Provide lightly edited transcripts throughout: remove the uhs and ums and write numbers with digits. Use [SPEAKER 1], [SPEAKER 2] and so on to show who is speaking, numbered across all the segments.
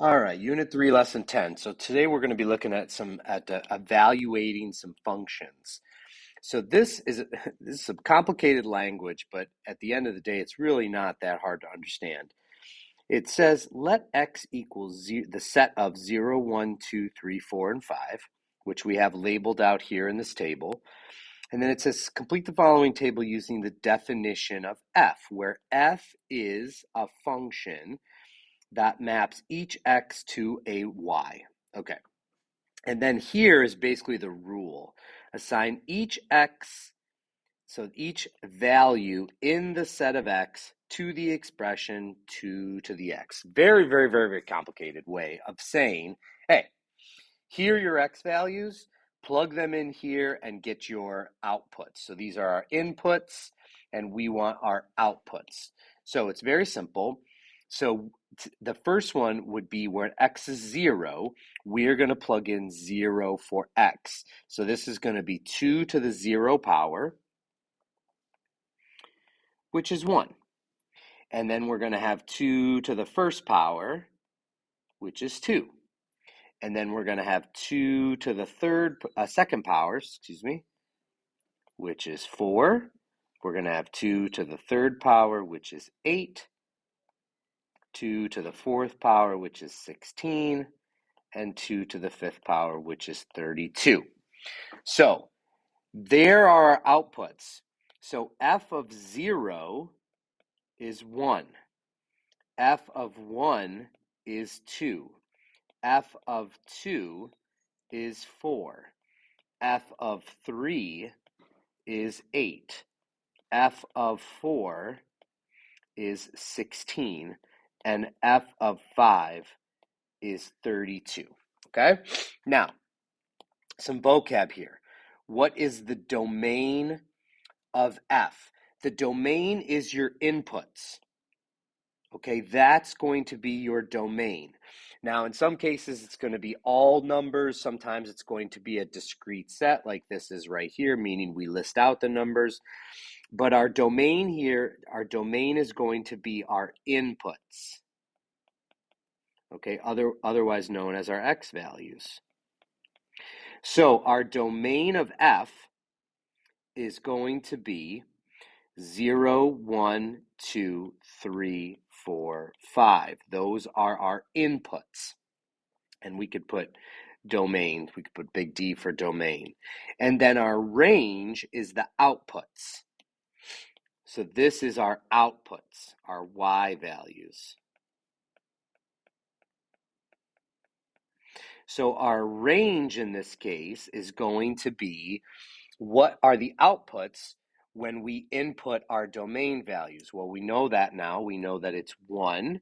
[SPEAKER 1] All right, Unit 3, Lesson 10. So today we're going to be looking at evaluating some functions. So this is some complicated language, but at the end of the day, it's really not that hard to understand. It says let x equal the set of 0, 1, 2, 3, 4, and 5, which we have labeled out here in this table. And then it says complete the following table using the definition of f, where f is a function that maps each x to a y. Okay. And then here is basically the rule. Assign each x, so each value in the set of x to the expression 2 to the x. Very, very, very, very complicated way of saying, hey, here are your x values, plug them in here and get your outputs. So these are our inputs and we want our outputs. So it's very simple. So the first one would be where x is 0, we're going to plug in 0 for x. So this is going to be 2 to the 0 power, which is 1. And then we're going to have 2 to the first power, which is 2. And then we're going to have 2 to the second power, which is 4. We're going to have 2 to the third power, which is 8. 2 to the fourth power, which is 16. And 2 to the fifth power, which is 32. So there are our outputs. So f of 0 is 1. F of 1 is 2. F of 2 is 4. F of 3 is 8. F of 4 is 16. And F of 5 is 32. Okay? Now, some vocab here. What is the domain of F? The domain is your inputs. Okay, that's going to be your domain. Now, in some cases, it's going to be all numbers. Sometimes it's going to be a discrete set, like this is right here, meaning we list out the numbers. But our domain here, our domain is going to be our inputs. Okay, otherwise known as our x values. So our domain of f is going to be 0, 1, 2, 3, 4, 5. Those are our inputs. And we could put domain, we could put big D for domain. And then our range is the outputs. So this is our outputs, our y values. So our range in this case is going to be what are the outputs when we input our domain values? Well, we know that now. We know that it's 1,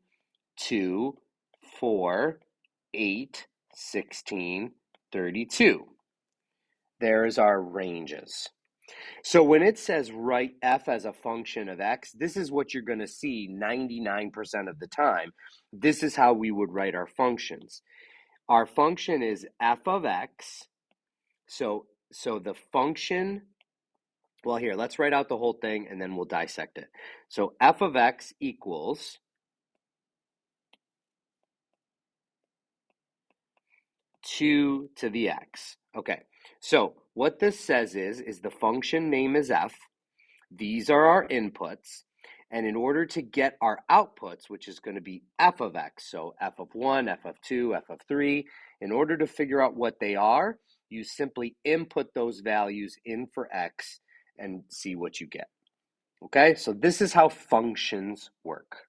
[SPEAKER 1] 2, 4, 8, 16, 32. There's our ranges. So when it says write f as a function of x, this is what you're going to see 99% of the time. This is how we would write our functions. Our function is f of x. So the function, well, here, let's write out the whole thing and then we'll dissect it. So f of x equals 2 to the x. Okay, so what this says is the function name is f. These are our inputs. And in order to get our outputs, which is going to be f of x, so f of 1, f of 2, f of 3, in order to figure out what they are, you simply input those values in for x and see what you get. Okay, so this is how functions work.